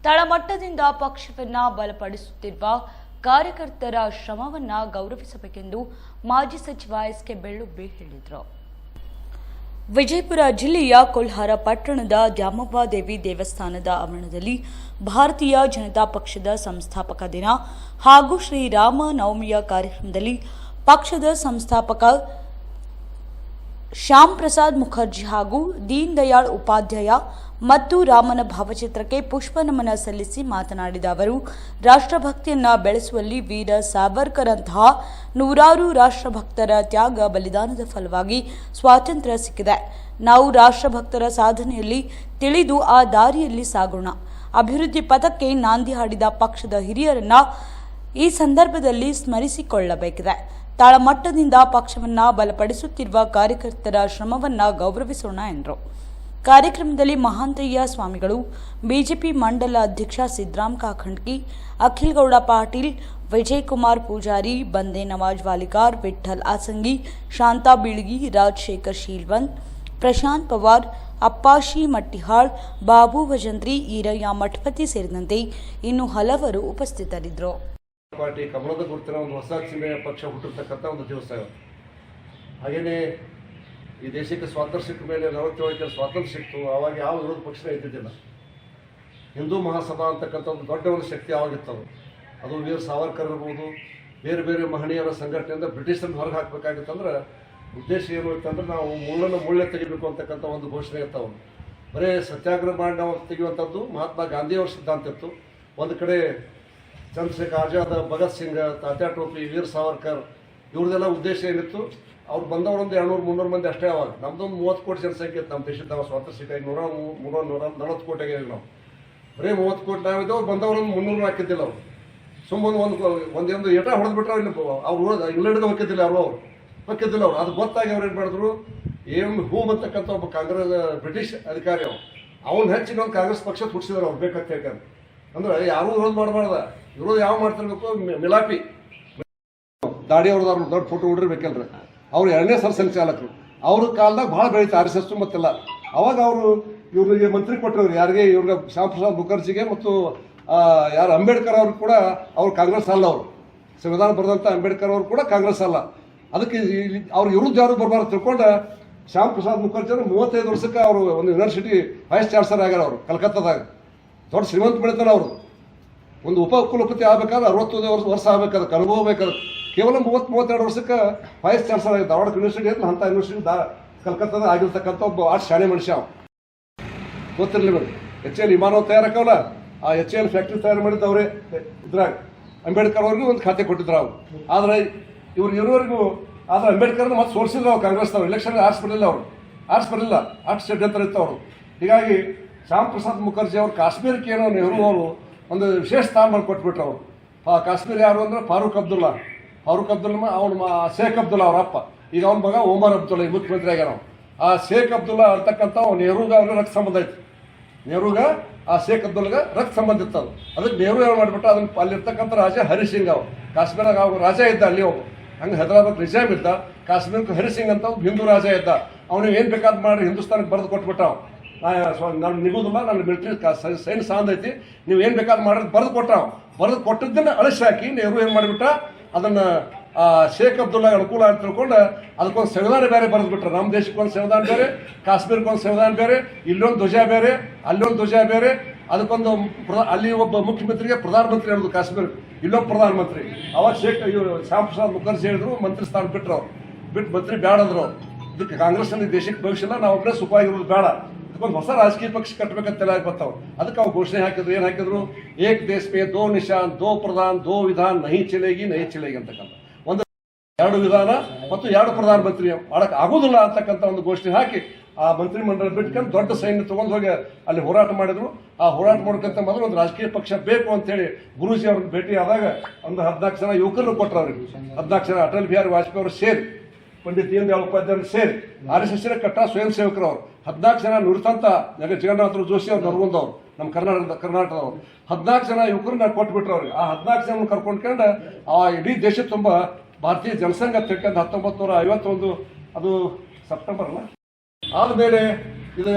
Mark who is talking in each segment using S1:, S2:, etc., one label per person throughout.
S1: ತಳಮಟ್ಟದಿಂದ ಪಕ್ಷವನ್ನ ಬಲಪಡಿಸುತ್ತಿರುವ ಕಾರ್ಯಕರ್ತರ ಶ್ರಮವನ್ನ ಗೌರವಿಸಬೇಕೆಂದು ಮಾಜಿ ಸಚಿವ ಎಸ್.ಕೆ. ಬೆಳ್ಳುಬ್ಬಿ ಹೇಳಿದರು. ವಿಜಯಪುರ ಜಿಲ್ಲೆಯ ಕೊಲ್ಹಾರ ಪಟ್ಟಣದ ದ್ಯಾಮವ್ವ ದೇವಿ ದೇವಸ್ಥಾನದ ಆವರಣದಲ್ಲಿ ಭಾರತೀಯ ಜನತಾ ಪಕ್ಷದ ಸಂಸ್ಥಾಪಕ ದಿನ ಹಾಗೂ ಶ್ರೀರಾಮ ನವಮಿಯ ಕಾರ್ಯಕ್ರಮದಲ್ಲಿ ಪಕ್ಷದ ಸಂಸ್ಥಾಪಕ ಶ್ಯಾಮ್ ಪ್ರಸಾದ್ ಮುಖರ್ಜಿ ಹಾಗೂ ದೀನ್ ದಯಾಳ್ ಉಪಾಧ್ಯಾಯ ಮತ್ತು ರಾಮನ ಭಾವಚಿತ್ರಕ್ಕೆ ಪುಷ್ಪ ನಮನ ಸಲ್ಲಿಸಿ ಮಾತನಾಡಿದ ಅವರು, ರಾಷ್ಟ್ರಭಕ್ತಿಯನ್ನ ಬೆಳೆಸುವಲ್ಲಿ ವೀರ ಸಾವರ್ಕರ್ರಂತಹ ನೂರಾರು ರಾಷ್ಟ್ರಭಕ್ತರ ತ್ಯಾಗ ಬಲಿದಾನದ ಫಲವಾಗಿ ಸ್ವಾತಂತ್ರ್ಯ ಸಿಕ್ಕಿದೆ. ನಾವು ರಾಷ್ಟ್ರಭಕ್ತರ ಸಾಧನೆಯಲ್ಲಿ ತಿಳಿದು ಆ ದಾರಿಯಲ್ಲಿ ಸಾಗೋಣ. ಅಭಿವೃದ್ಧಿ ಪಥಕ್ಕೆ ನಾಂದಿ ಹಾಡಿದ ಪಕ್ಷದ ಹಿರಿಯರನ್ನ ಈ ಸಂದರ್ಭದಲ್ಲಿ ಸ್ಮರಿಸಿಕೊಳ್ಳಬೇಕಿದೆ. ತಳಮಟ್ಟದಿಂದ ಪಕ್ಷವನ್ನ ಬಲಪಡಿಸುತ್ತಿರುವ ಕಾರ್ಯಕರ್ತರ ಶ್ರಮವನ್ನ ಗೌರವಿಸೋಣ ಎಂದರು. ಕಾರ್ಯಕ್ರಮದಲ್ಲಿ ಮಹಾಂತಯ್ಯ ಸ್ವಾಮಿಗಳು, ಬಿಜೆಪಿ ಮಂಡಲ ಅಧ್ಯಕ್ಷ ಸಿದ್ದರಾಮ್ ಕಾಖಂಡ್ಕಿ, ಅಖಿಲ್ ಗೌಡ ಪಾಟೀಲ್, ವಿಜಯಕುಮಾರ್ ಪೂಜಾರಿ, ಬಂದೆ ನವಾಜ್ ವಾಲಿಕಾರ್, ವಿಠ್ಠಲ್ ಆಸಂಗಿ, ಶಾಂತಾ ಬೀಳ್ಗಿ, ರಾಜಶೇಖರ್ ಶೀಲ್ವಂತ್, ಪ್ರಶಾಂತ್ ಪವಾರ್, ಅಪ್ಪಾಶಿ ಮಟ್ಟಿಹಾಳ್, ಬಾಬು ಭಜಂತ್ರಿ, ಈರಯ್ಯ ಮಠಪತಿ ಸೇರಿದಂತೆ ಇನ್ನು ಹಲವರು ಉಪಸ್ಥಿತರಿದ್ದರು.
S2: ಪಾರ್ಟಿ ಕಮಲದ ಗುರುತಿನ ಒಂದು ಹೊಸ ಚಿಹ್ನೆಯ ಪಕ್ಷ ಹುಟ್ಟಿರ್ತಕ್ಕಂಥ ಒಂದು ದಿವಸ. ಹಾಗೆಯೇ ಈ ದೇಶಕ್ಕೆ ಸ್ವಾತಂತ್ರ್ಯ ಸಿಕ್ಕ ಮೇಲೆ 47 ಸ್ವಾತಂತ್ರ್ಯ ಸಿಕ್ತು. ಆವಾಗ ಯಾವ ವಿರೋಧ ಪಕ್ಷನೇ ಇದ್ದಿದ್ದಿಲ್ಲ. ಹಿಂದೂ ಮಹಾಸಭಾ ಅಂತಕ್ಕಂಥ ಒಂದು ದೊಡ್ಡ ಒಂದು ಶಕ್ತಿ ಆವಾಗಿತ್ತು. ಅದು ವೀರ ಸಾವರ್ಕರ್ ಇರ್ಬೋದು, ಬೇರೆ ಬೇರೆ ಮಹನೀಯರ ಸಂಘಟನೆಯಿಂದ ಬ್ರಿಟಿಷರನ್ನು ಹೊರಗೆ ಹಾಕಬೇಕಾಗಿತ್ತಂದ್ರೆ ಉದ್ದೇಶ ಏನು ಇತ್ತಂದ್ರೆ ನಾವು ಮುಳ್ಳೆ ತೆಗಿಬೇಕು ಅಂತಕ್ಕಂಥ ಒಂದು ಘೋಷಣೆ ಇರ್ತಾವೆ. ಬರೀ ಸತ್ಯಾಗ್ರಹ ಮಾಡಿ ನಾವು ತೆಗೆಯುವಂಥದ್ದು ಮಹಾತ್ಮ ಗಾಂಧಿಯವರ ಸಿದ್ಧಾಂತ ಇತ್ತು. ಒಂದು ಕಡೆ ಚಂದ್ರಶೇಖರ್ ಆಜಾದ್, ಭಗತ್ ಸಿಂಗ್, ತಾತ್ಯಾ ಟೋಪಿ, ವೀರ್ ಸಾವರ್ಕರ್ ಇವ್ರದೆಲ್ಲ ಉದ್ದೇಶ ಏನಿತ್ತು, ಅವ್ರು ಬಂದವರೊಂದು 200-300 ಮಂದಿ ಅಷ್ಟೇ. ಅವಾಗ ನಮ್ದೊಂದು 30 ಕೋಟಿ ಜನಸಂಖ್ಯೆ ಇತ್ತು ನಮ್ಮ ದೇಶದ. ನಾವು ಸ್ವಾತಂತ್ರ್ಯ ಸಿಕ್ಕಾಗಿ 140 ಕೋಟಿ ಆಗಿದ್ದೀವಿ ನಾವು. ಬರೀ 30 ಕೋಟಿ ನಾವಿದ್ದು ಅವ್ರು ಬಂದವರೊಂದು 300 ಹಾಕಿದ್ದಿಲ್ಲ. ಅವ್ರು ಸುಮ್ಮನೆ ಒಂದು ಏಟ ಹೊಡೆದ್ಬಿಟ್ರೆ ಇಲ್ಲಿ ಅವ್ರು ಇಂಗ್ಲೆಂಡ್ಗೆ ಹೋಗಿದ್ದಿಲ್ಲ. ಅವರು ಹೋಗಿದ್ದಿಲ್ಲ. ಅವ್ರು ಅದು ಗೊತ್ತಾಗಿ ಅವ್ರು ಏನು ಮಾಡಿದ್ರು, ಹೂಮ್ ಅಂತಕ್ಕಂಥ ಒಬ್ಬ ಬ್ರಿಟಿಷ್ ಅಧಿಕಾರಿ ಅವ್ನು ಹೆಚ್ಚಿನ ಒಂದು ಕಾಂಗ್ರೆಸ್ ಪಕ್ಷ ಹುಟ್ಟಿಸಿದ್ರು ಅವ್ರು ಬೇಕಂತ ಹೇಳ್ಕೊಂಡು. ಅಂದ್ರೆ ಯಾರೂ ವಿರೋಧ ಮಾಡಬಾರ್ದ. ವಿರೋಧ ಯಾವ ಮಾಡ್ತಿರ್ಬೇಕು, ಮಿಲಾಪಿ ದಾಡಿ ಅವ್ರದ್ದು ದೊಡ್ಡ ಫೋಟೋ ಹುಡಿರ್ಬೇಕಲ್ರಿ. ಅವ್ರು 2ನೇ ಸಲ ಸಂಚಾಲಕರು. ಅವ್ರ ಕಾಲದಾಗ ಭಾಳ ಬೆಳೀತು RSS ಮತ್ತೆಲ್ಲ. ಅವಾಗ ಅವರು ಇವ್ರಿಗೆ ಮಂತ್ರಿ ಕೊಟ್ಟರು. ಯಾರಿಗೆ? ಇವ್ರಿಗೆ ಶ್ಯಾಮ್ ಪ್ರಸಾದ್ ಮುಖರ್ಜಿಗೆ ಮತ್ತು ಯಾರು ಅಂಬೇಡ್ಕರ್ ಅವ್ರು ಕೂಡ ಅವ್ರು ಕಾಂಗ್ರೆಸ್ ಅಲ್ಲ. ಅವರು ಸಂವಿಧಾನ ಬರೆದಂಥ ಅಂಬೇಡ್ಕರ್ ಅವರು ಕೂಡ ಕಾಂಗ್ರೆಸ್ ಅಲ್ಲ. ಅದಕ್ಕೆ ಅವ್ರ ವಿರುದ್ಧ ಯಾರು ಬರಬಾರ್ದು ತಿಳ್ಕೊಂಡು ಶ್ಯಾಮ್ ಪ್ರಸಾದ್ ಮುಖರ್ಜಿ 35 ವರ್ಷಕ್ಕೆ ಅವರು ಒಂದು ಯೂನಿವರ್ಸಿಟಿ ವೈಸ್ ಚಾನ್ಸಲರ್ ಆಗ್ಯಾರ. ಅವರು ಕಲ್ಕತ್ತಾದಾಗ ದೊಡ್ಡ ಶ್ರೀಮಂತ ಬೆಳಿತಾರೆ. ಅವರು ಒಂದು ಉಪಕುಲಪತಿ ಆಗ್ಬೇಕಾದ್ರೆ 60 ವರ್ಷ ಆಗ್ಬೇಕಾದ್ರೆ ಅನುಭವ ಬೇಕಾದ್ರೆ ಕೇವಲ 30-32 ವರ್ಷಕ್ಕೆ ವೈಸ್ ಚಾನ್ಸಲರ್ ಆಗಿದೆ. ಧಾರವಾಡ ಯೂನಿವರ್ಸಿಟಿ ಅಂತ ಅಂಥ ಯೂನಿವರ್ಸಿಟಿ ಕಲ್ಕತ್ತಾದಾಗ ಆಗಿರ್ತಕ್ಕಂಥ ಒಬ್ಬ ಶಾಣೆ ಮನುಷ್ಯ. ಗೊತ್ತಿರಲಿ ಬನ್ನಿ. HAL ವಿಮಾನ ತಯಾರಕ್ಕವಲ್ಲ, ಆ HAL ಫ್ಯಾಕ್ಟ್ರಿ ತಯಾರು ಮಾಡಿದ್ದು ಅವರೇ. ಇದ್ರಾಗ ಅಂಬೇಡ್ಕರ್ ಅವ್ರಿಗೂ ಒಂದು ಖಾತೆ ಕೊಟ್ಟಿದ್ರು ಅವ್ರು. ಆದರೆ ಇವ್ರಿವರೆಗೂ ಆದ್ರೆ ಅಂಬೇಡ್ಕರ್ನ ಮತ್ತೆ ಸೋರಿಸಿದ್ರು ಅವ್ರು ಕಾಂಗ್ರೆಸ್ನವ್ರು. ಎಲೆಕ್ಷನ್ ಆರಿಸ್ಬರಲಿಲ್ಲ. ಅಷ್ಟು ಷಡ್ಯಂತರ ಇತ್ತು ಅವರು. ಹೀಗಾಗಿ ಶ್ಯಾಮ್ ಪ್ರಸಾದ್ ಮುಖರ್ಜಿ ಅವರು ಕಾಶ್ಮೀರಕ್ಕೆ ಏನೋ ನೆಹರು ಅವರು ಒಂದು ವಿಶೇಷ ಸ್ಥಾನ ಕೊಟ್ಬಿಟ್ರು. ಅವರು ಕಾಶ್ಮೀರ ಯಾರು ಅಂದ್ರೆ ಫಾರೂಕ್ ಅಬ್ದುಲ್ಲಾ ಅವನು ಶೇಖ್ ಅಬ್ದುಲ್ಲಾ ಅವ್ರ ಅಪ್ಪ. ಈಗ ಅವ್ನ ಮಗ ಒಮರ್ ಅಬ್ದುಲ್ಲಾ ಈ ಮುಖ್ಯಮಂತ್ರಿ ಆಗ್ಯಾರ. ಆ ಶೇಖ್ ಅಬ್ದುಲ್ಲಾ ಅಂತಕ್ಕಂಥ ನೆಹರುಗ ಅವ್ರಿಗೆ ರಕ್ತ ಸಂಬಂಧ ಇತ್ತು. ನೆಹರುಗ ಆ ಶೇಖ್ ಅಬ್ದುಲ್ಲಾಗ ರಕ್ತ ಸಂಬಂಧ ಇತ್ತು. ಅದಕ್ಕೆ ನೆಹರು ಏನು ಮಾಡಿಬಿಟ್ಟು ಅದನ್ನ ಅಲ್ಲಿರ್ತಕ್ಕಂಥ ರಾಜ ಹರಿಸಿಂಗ್ ಅವ್ರು ಕಾಶ್ಮೀರಾಗ ಅವ್ರು ರಾಜ ಇದ್ದ ಅಲ್ಲಿ. ಒಬ್ಬ ಹಂಗೆ ಹೈದರಾಬಾದ್ ನಿಜಾಮ್ ಇದ್ದ. ಕಾಶ್ಮೀರಕ್ಕೆ ಹರಿಸಿಂಗ್ ಅಂತ ಹಿಂದೂ ರಾಜ ಇದ್ದ. ಅವನಿಗೆ ಏನು ಬೇಕಾದ್ ಮಾಡಿ ಹಿಂದೂಸ್ತಾನಕ್ಕೆ ಬರೆದು ಕೊಟ್ಬಿಟ್ಟ. ನಾನು ನಿಗೋದಿಲ್ಲ, ನನ್ನ ಮಿಲಿಟರಿ ಸೈನ್ಸ್ ಸಾಂದೈತಿ, ನೀವು ಏನು ಬೇಕಾದ್ ಮಾಡಿದ್ರೆ ಬರೆದು ಕೊಟ್ಟದ್ದನ್ನು ಅಳಿಸಿ ಹಾಕಿ ನೆಹರು ಏನು ಮಾಡಿಬಿಟ್ಟ, ಅದನ್ನು ಶೇಖ್ ಅಬ್ದುಲ್ಲಾ ಅನುಕೂಲ ಅಂತ ತಿಳ್ಕೊಂಡು ಅದಕ್ಕೊಂದು ಸಂವಿಧಾನ ಬೇರೆ ಬರೆದ್ಬಿಟ್ರೆ. ನಮ್ಮ ದೇಶಕ್ಕೊಂದು ಸಂವಿಧಾನ ಬೇರೆ, ಕಾಶ್ಮೀರಕ್ಕೊಂದು ಸಂವಿಧಾನ ಬೇರೆ, ಇಲ್ಲೊಂದು ಧ್ವಜ ಬೇರೆ, ಅಲ್ಲೊಂದು ಧ್ವಜ ಬೇರೆ. ಅದಕ್ಕೊಂದು ಅಲ್ಲಿ ಒಬ್ಬ ಮುಖ್ಯಮಂತ್ರಿಗೆ ಪ್ರಧಾನಮಂತ್ರಿ ಅನ್ನೋದು ಕಾಶ್ಮೀರ, ಇಲ್ಲೊಬ್ಬ ಪ್ರಧಾನಮಂತ್ರಿ. ಅವಾಗ ಶ್ಯಾಮ್ ಪ್ರಸಾದ್ ಮುಖರ್ಜಿ ಹೇಳಿದ್ರು ಮಂತ್ರಿ ಸ್ಥಾನ ಬಿಟ್ಟರು. ಬಿಟ್ಟು ಮಂತ್ರಿ ಬೇಡ ಅಂದ್ರು. ಇದಕ್ಕೆ ಕಾಂಗ್ರೆಸ್ನಲ್ಲಿ ದೇಶಕ್ಕೆ ಭವಿಷ್ಯ ಇಲ್ಲ, ನಾವು ಒಬ್ಬರೇ ಸುಖವಾಗಿರೋದು ಬೇಡ, ಒಂದು ಹೊಸ ರಾಜಕೀಯ ಪಕ್ಷ ಕಟ್ಟಬೇಕಂತೆಲ್ಲ ಬರ್ತಾವೆ. ಅದಕ್ಕೆ ಅವ್ರು ಘೋಷಣೆ ಹಾಕಿದ್ರು. ಏನು ಹಾಕಿದ್ರು? ಏಕ್ ದೇಶ ಮೇ ದೋ ನಿಶಾನ್, ದೋ ಪ್ರಧಾನ್, ದೋ ವಿಧಾನ್, ನಹಿ ಚಲೇಗಿ ಅಂತಕ್ಕಂಥ ಒಂದು 2 ವಿಧಾನ ಮತ್ತು 2 ಪ್ರಧಾನಮಂತ್ರಿ ಮಾಡಕ್ಕೆ ಆಗೋದಿಲ್ಲ ಅಂತಕ್ಕಂಥ ಒಂದು ಘೋಷಣೆ ಹಾಕಿ ಆ ಮಂತ್ರಿ ಮಂಡಲ ಬಿಟ್ಕೊಂಡು ದೊಡ್ಡ ಸೈನ್ಯ ತಗೊಂಡು ಹೋಗಿ ಅಲ್ಲಿ ಹೋರಾಟ ಮಾಡಿದ್ರು. ಆ ಹೋರಾಟ ಮಾಡೋಕ್ಕಂತ ಮೊದಲು ಒಂದು ರಾಜಕೀಯ ಪಕ್ಷ ಬೇಕು ಅಂತೇಳಿ ಗುರೂಜಿ ಅವ್ರನ್ನ ಭೇಟಿ ಆದಾಗ ಒಂದು 14 ಜನ ಯುವಕರನ್ನು ಕೊಟ್ಟರು. ಅವ್ರಿಗೆ 14 ಜನ ಅಟಲ್ ಬಿಹಾರಿ ವಾಜಪೇಯಿ ಅವರು ಸೇರಿ, ಪಂಡಿತ್ ದೀನ್ ದಯಾಳ್ ಉಪಾಧ್ಯಾಯರು ಸೇರಿ, RSS ಕಟ್ಟ ಸ್ವಯಂ ಸೇವಕರು ಅವರು 14 ಜನ ನುರಿತಂತ ಜಗನ್ನಾಥ ಜೋಶಿ ಅವ್ರು ನರ್ಗುಂದವ್ರು, ನಮ್ಮ ಕರ್ನಾಟಕದವ್ರು 14 ಜನ ಯುವಕರನ್ನ ಕೊಟ್ಬಿಟ್ರು. ಅವ್ರಿಗೆ ಆ 14 ಜನ ಕರ್ಕೊಂಡ್ಕೊಂಡು ಆ ಇಡೀ ದೇಶ ತುಂಬ ಭಾರತೀಯ ಜನಸಂಘ ತಿಳ್ಕೊಂಡು 1951 ಅದು ಸೆಪ್ಟೆಂಬರ್ ಅಲ್ಲ. ಆದಮೇಲೆ ಇದು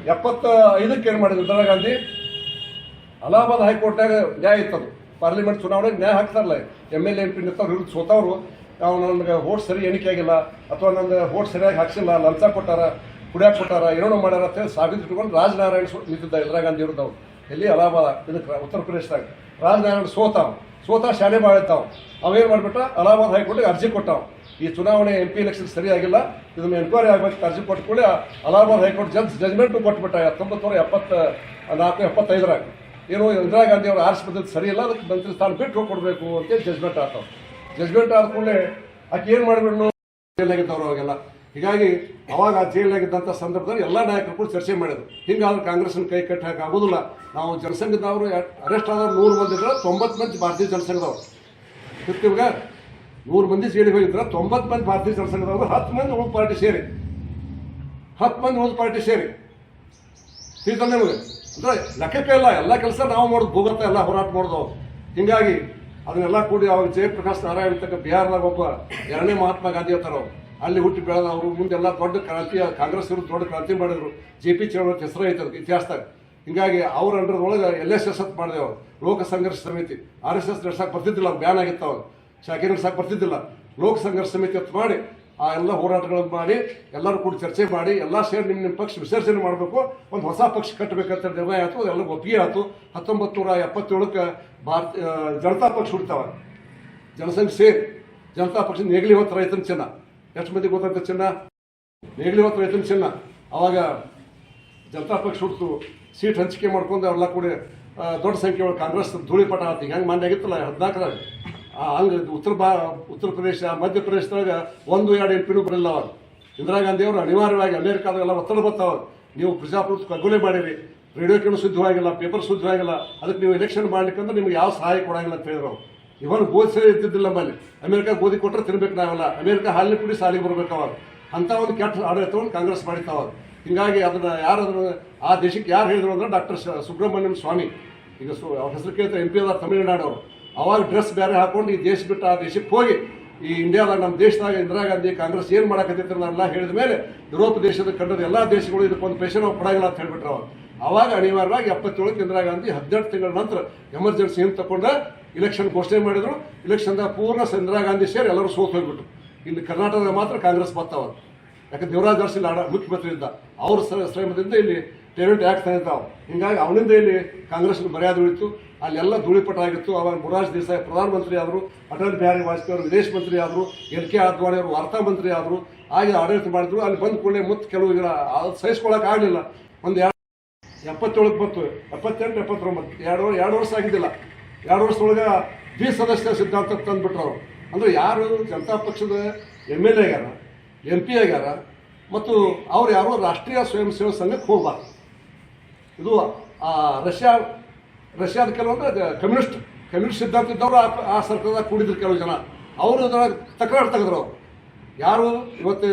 S2: 75ಕ್ಕೆ ಏನು ಮಾಡಿದ್ರು ಇಂದಿರಾ ಗಾಂಧಿ, ಅಲಹಾಬಾದ್ ಹೈಕೋರ್ಟ್ನಾಗ ನ್ಯಾಯ ಇತ್ತದು. ಪಾರ್ಲಿಮೆಂಟ್ ಚುನಾವಣೆಗೆ ನ್ಯಾಯ ಹಾಕ್ತಾರಲ್ಲ, MLA MP ನಿಂತವ್ರು ಇವ್ರು ಸೋತವರು, ನಾವು ನನಗೆ ವೋಟ್ ಸರಿ ಎಣಿಕೆ ಆಗಿಲ್ಲ ಅಥವಾ ನನ್ನ ವೋಟ್ ಸರಿಯಾಗಿ ಹಾಕ್ಸಿಲ್ಲ, ಲಂಚ ಕೊಟ್ಟಾರ, ಕುಡಿಯಾಕೆ ಕೊಟ್ಟಾರ, ಏನೋ ಮಾಡ್ಯಾರ ಅಂತೇಳಿ ಸಾಬೀತು ಇಟ್ಕೊಂಡು ರಾಜನಾರಾಯಣ್ ನಿಂತಿದ್ದ ಇಂದಿರಾ ಗಾಂಧಿ ಅವ್ರದ್ದು ಎಲ್ಲಿ ಅಲಹಾಬಾದ್ ಇದಕ್ಕೆ ಉತ್ತರ ಪ್ರದೇಶದಾಗ. ರಾಜನಾರಾಯಣ್ ಸೋತ ಶಾಲೆ ಮಾಡಿರ್ತಾವ. ಅವೇನು ಮಾಡಿಬಿಟ್ಟ, ಅಲಹಾಬಾದ್ ಹೈಕೋರ್ಟ್ಗೆ ಅರ್ಜಿ ಕೊಟ್ಟಾವ, ಈ ಚುನಾವಣೆ MP ಎಲೆಕ್ಷನ್ ಸರಿಯಾಗಿಲ್ಲ, ಇದನ್ನು ಎನ್ಕ್ವೈರಿ ಆಗಬೇಕು ಅರ್ಜಿ ಕೊಟ್ಕೊಳ್ಳಿ. ಅಲಹಾಬಾದ್ ಹೈಕೋರ್ಟ್ ಜಜ್ಮೆಂಟು ಕೊಟ್ಬಿಟ್ಟ 1974-75ರಾಗ. ಏನು ಇಂದಿರಾ ಗಾಂಧಿ ಅವರು ಆರಿಸಿ ಪದ್ಧತಿ ಸರಿ ಇಲ್ಲ, ಅದಕ್ಕೆ ಮಂತ್ರಿ ಸ್ಥಾನ ಬಿಟ್ಟು ಕೊಡಬೇಕು ಅಂತೇಳಿ ಜಜ್ಮೆಂಟ್ ಆಗ್ತಾವೆ. ಜಜ್ಮೆಂಟ್ ಆದ ಕೂಡಲೇ ಆಕೆ ಏನು ಮಾಡಿಬಿಡ್ನು, ಜೈಲಾಗಿದ್ದವ್ರು ಅವಾಗೆಲ್ಲ. ಹೀಗಾಗಿ ಅವಾಗ ಆ ಜೈಲಾಗಿದ್ದಂಥ ಸಂದರ್ಭದಲ್ಲಿ ಎಲ್ಲ ನಾಯಕರು ಕೂಡ ಚರ್ಚೆ ಮಾಡಿದ್ರು. ಹಿಂಗಾದ್ರೆ ಕಾಂಗ್ರೆಸ್ನ ಕೈ ಕಟ್ಟಿ ಹಾಕಿ ಆಗೋದಿಲ್ಲ. ನಾವು ಜನಸಂಘದವರು ಅರೆಸ್ಟ್ ಆದವ್ರು 100 ಮಂದಿ ಇದ್ರೆ 90 ಮಂದಿ ಭಾರತೀಯ ಜನಸಂಘದವ್ರು. ಇವಾಗ 100 ಮಂದಿ ಜೈಲಿಗೆ ಹೋಗಿದ್ರೆ 90 ಮಂದಿ ಭಾರತೀಯ ಜನಸಂಘದವ್ರು, 10 ಮಂದಿ ಉಳಿದ ಪಾರ್ಟಿ ಸೇರಿ ತಿಳಿದ ನಿಮಗೆ ಅಂದರೆ ಲೆಕ್ಕಕ್ಕೆ ಇಲ್ಲ. ಎಲ್ಲ ಕೆಲಸ ನಾವು ಮಾಡೋದು, ಭೂಗತ ಎಲ್ಲ ಹೋರಾಟ ಮಾಡೋದು. ಹೀಗಾಗಿ ಅದನ್ನೆಲ್ಲ ಕೂಡಿ ಅವಾಗ ಜಯಪ್ರಕಾಶ್ ನಾರಾಯಣ್ ತಕ್ಕ ಬಿಹಾರದಾಗ ಒಬ್ಬ 2ನೇ ಮಹಾತ್ಮ ಗಾಂಧಿ ಅಂತಾರೆ ಅವರು. ಅಲ್ಲಿ ಹುಟ್ಟಿ ಬೆಳೆದವರು, ಮುಂದೆಲ್ಲ ದೊಡ್ಡ ಕ್ರಾಂತಿ, ಕಾಂಗ್ರೆಸ್ ವಿರುದ್ಧ ದೊಡ್ಡ ಕ್ರಾಂತಿ ಮಾಡಿದ್ರು. JP ಚಳವಳಿ ಹೆಸರು ಐತದ ಇತಿಹಾಸದಾಗ. ಹೀಗಾಗಿ ಅವ್ರ ಅಂಡರ್ದೊಳಗೆ LSS ಅಂತ ಮಾಡಿದೆವು, ಲೋಕ ಸಂಘರ್ಷ ಸಮಿತಿ. RSS ನಡ್ಸಕ್ಕೆ ಬರ್ತಿದ್ದಿಲ್ಲ, ಬ್ಯಾನ್ ಆಗಿತ್ತು ಅವಾಗ, ಶಾಖೆ ನಡ್ಸಕ್ಕೆ ಬರ್ತಿದ್ದಿಲ್ಲ. ಲೋಕ ಸಂಘರ್ಷ ಸಮಿತಿ ಅಂತ ಮಾಡಿ ಆ ಎಲ್ಲ ಹೋರಾಟಗಳನ್ನು ಮಾಡಿ ಎಲ್ಲರೂ ಕೂಡ ಚರ್ಚೆ ಮಾಡಿ ಎಲ್ಲ ಸೇರಿ ನಿಮ್ಮ ಪಕ್ಷ ವಿಸರ್ಜನೆ ಮಾಡಬೇಕು, ಒಂದು ಹೊಸ ಪಕ್ಷ ಕಟ್ಟಬೇಕಂತ ನಿರ್ಣಯ ಆಯಿತು. ಅದೆಲ್ಲ ಒಪ್ಪಿಗೆ ಆಯಿತು. 1977ಕ್ಕೆ ಜನತಾ ಪಕ್ಷ ಹುಡ್ತಾವ. ಜನಸಂಘ ಸೇರಿ ಜನತಾ ಪಕ್ಷ ನೇಗಿಲಿ ಹೊತ್ತು ರೈತನ ಚಿನ್ನ. ಎಷ್ಟು ಮಂದಿ ಗೊತ್ತಂತ ಚಿನ್ನ? ನೇಗಿಲಿ ಹೊತ್ತು ರೈತನ ಚಿನ್ನ. ಅವಾಗ ಜನತಾ ಪಕ್ಷ ಹುಡ್ತು, ಸೀಟ್ ಹಂಚಿಕೆ ಮಾಡ್ಕೊಂಡು ಎಲ್ಲ ಕೂಡ ದೊಡ್ಡ ಸಂಖ್ಯೆ ಒಳಗೆ ಕಾಂಗ್ರೆಸ್ ಧೂಳಿಪಟ ಆಯ್ತು. ಹೆಂಗೆ ಮಾನ್ಯ ಆಗಿತ್ತಲ್ಲ 14ರಾಗ. ಹಂಗೆ ಉತ್ತರ ಪ್ರದೇಶ, ಮಧ್ಯಪ್ರದೇಶದಾಗ 1-2 MP ಬರಲಿಲ್ಲ ಅವಾಗ. ಇಂದಿರಾ ಗಾಂಧಿ ಅವರು ಅನಿವಾರ್ಯವಾಗಿ ಅಮೇರಿಕಾದಾಗೆಲ್ಲ ಒತ್ತಡ ಬರ್ತಾವ, ನೀವು ಪ್ರಜಾಪ್ರಭುತ್ವ ಕಗ್ಗೊಲೆ ಮಾಡಿರಿ, ರೇಡಿಯೋ ಕೇಳೋ ಶುದ್ಧವಾಗಿಲ್ಲ, ಪೇಪರ್ ಶುದ್ಧವಾಗಿಲ್ಲ, ಅದಕ್ಕೆ ನೀವು ಎಲೆಕ್ಷನ್ ಮಾಡ್ಲಿಕ್ಕಂದ್ರೆ ನಿಮ್ಗೆ ಯಾವ ಸಹಾಯ ಕೊಡಂಗಿಲ್ಲ ಅಂತ ಹೇಳಿದ್ರು. ಇವನು ಗೋಧಿ ಸರಿ ಇರ್ತಿದ್ದಿಲ್ಲ ನಮ್ಮಲ್ಲಿ. ಅಮೇರಿಕಾ ಗೋಧಿ ಕೊಟ್ಟರೆ ತಿನ್ಬೇಕು ನಾವೆಲ್ಲ, ಅಮೇರಿಕಾ ಹಾಲಿನ ಪುಡಿ ಸಾಲಿಗೆ ಬರ್ಬೇಕು ಅವಾಗ. ಅಂಥ ಒಂದು ಕೆಟ್ಟ ಆಡಳಿತವನ್ನು ಕಾಂಗ್ರೆಸ್ ಮಾಡಿತ್ತು ಅವಾಗ. ಹೀಗಾಗಿ ಅದನ್ನು ಆ ದೇಶಕ್ಕೆ ಯಾರು ಹೇಳಿದ್ರು ಅಂದ್ರೆ ಡಾಕ್ಟರ್ ಸುಬ್ರಹ್ಮಣ್ಯಂ ಸ್ವಾಮಿ. ಈಗ ಅವ್ರ ಹೆಸರು ಕೇಳ್ತಾರೆ, MP ಅದ ತಮಿಳುನಾಡವರು. ಅವಾಗ ಡ್ರೆಸ್ ಬೇರೆ ಹಾಕೊಂಡು ಈ ದೇಶ ಬಿಟ್ಟು ಆ ದೇಶಕ್ಕೆ ಹೋಗಿ ಈ ಇಂಡಿಯಾದಾಗ ನಮ್ಮ ದೇಶದಾಗ ಇಂದಿರಾ ಗಾಂಧಿ ಕಾಂಗ್ರೆಸ್ ಏನು ಮಾಡಕತ್ತೈತೆ ನಾನೆಲ್ಲ ಹೇಳಿದ ಮೇಲೆ ಯುರೋಪ್ ದೇಶದ ಕಂಡದ ಎಲ್ಲ ದೇಶಗಳು ಇದಕ್ಕೊಂದು ಪೈಸೆ ನಾವು ಕೊಡಂಗಿಲ್ಲ ಅಂತ ಹೇಳ್ಬಿಟ್ರು ಅವಾಗ. ಅವಾಗ ಅನಿವಾರ್ಯವಾಗಿ 77ಕ್ಕೆ ಇಂದಿರಾ ಗಾಂಧಿ 12 ತಿಂಗಳ ನಂತರ ಎಮರ್ಜೆನ್ಸಿ ಏನು ತಗೊಂಡ ಇಲೆಕ್ಷನ್ ಘೋಷಣೆ ಮಾಡಿದ್ರು. ಇಲೆಕ್ಷನ್ದಾಗ ಪೂರ್ಣ ಇಂದಿರಾ ಗಾಂಧಿ ಸೇರಿ ಎಲ್ಲರೂ ಸೋತು ಹೋಗ್ಬಿಟ್ರು. ಇಲ್ಲಿ ಕರ್ನಾಟಕದಾಗ ಮಾತ್ರ ಕಾಂಗ್ರೆಸ್ ಬರ್ತಾವ. ಯಾಕಂದ್ರೆ ದೇವರಾಜ್ ಅರಸಿಲ್ಲ ಮುಖ್ಯಮಂತ್ರಿ ಇದ್ದ, ಅವ್ರ ಶ್ರಮದಿಂದ ಇಲ್ಲಿ ಟೇಮೆಂಟ್ ಆ್ಯಕ್ಟ್ ತಂದಿದ್ದಾವೆ. ಹೀಗಾಗಿ ಅವನಿಂದ ಇಲ್ಲಿ ಕಾಂಗ್ರೆಸ್ನ ಮರ್ಯಾದೆ ಉಳಿತು. ಅಲ್ಲೆಲ್ಲ ಧೂಳಿಪಟ ಆಗಿತ್ತು. ಅವಾಗ ಮೊರಾರ್ಜಿ ದೇಸಾಯಿ ಪ್ರಧಾನಮಂತ್ರಿ ಆದರು, ಅಟಲ್ ಬಿಹಾರಿ ವಾಜಪೇಯಿ ಅವರು ವಿದೇಶ ಮಂತ್ರಿ ಆದರು, LK ಅದ್ವಾನಿ ಅವರು ವಾರ್ತಾ ಮಂತ್ರಿ ಆದರು, ಹಾಗೆ ಆಡಳಿತ ಮಾಡಿದ್ರು. ಅಲ್ಲಿ ಬಂದ ಕೂಡಲೇ ಮತ್ತೆ ಕೆಲವು ಸಹಿಸ್ಕೊಳ್ಳೋಕೆ ಆಗಲಿಲ್ಲ. ಒಂದು 77ಕ್ಕೆ ಬಂತು, 78, 79, 2 ವರ್ಷ ಆಗಿದ್ದಿಲ್ಲ. 2 ವರ್ಷದೊಳಗೆ ದ್ವಿಸದಸ್ಯ ಸಿದ್ಧಾಂತ ತಂದುಬಿಟ್ರು ಅವರು. ಅಂದರೆ ಯಾರು ಜನತಾ ಪಕ್ಷದ MLA ಆಗ್ಯಾರ, MP ಆಗ್ಯಾರ ಮತ್ತು ಅವ್ರು ಯಾರು ರಾಷ್ಟ್ರೀಯ ಸ್ವಯಂ ಸೇವಕ ಸಂಘಕ್ಕೆ ಹೋಗಬಾರ್ದು. ಇದು ರಷ್ಯಾದ ಕೆಲವೊಂದು ಕಮ್ಯುನಿಸ್ಟ್ ಸಿದ್ಧಾಂತ ಇದ್ದವರು ಆ ಸರ್ಕಾರದಾಗ ಕೂಡಿದ್ರು ಕೆಲವು ಜನ. ಅವರು ಅದ್ರಾಗ ತಕರಾರು ತೆಗೆದ್ರು. ಅವರು ಯಾರು ಇವತ್ತು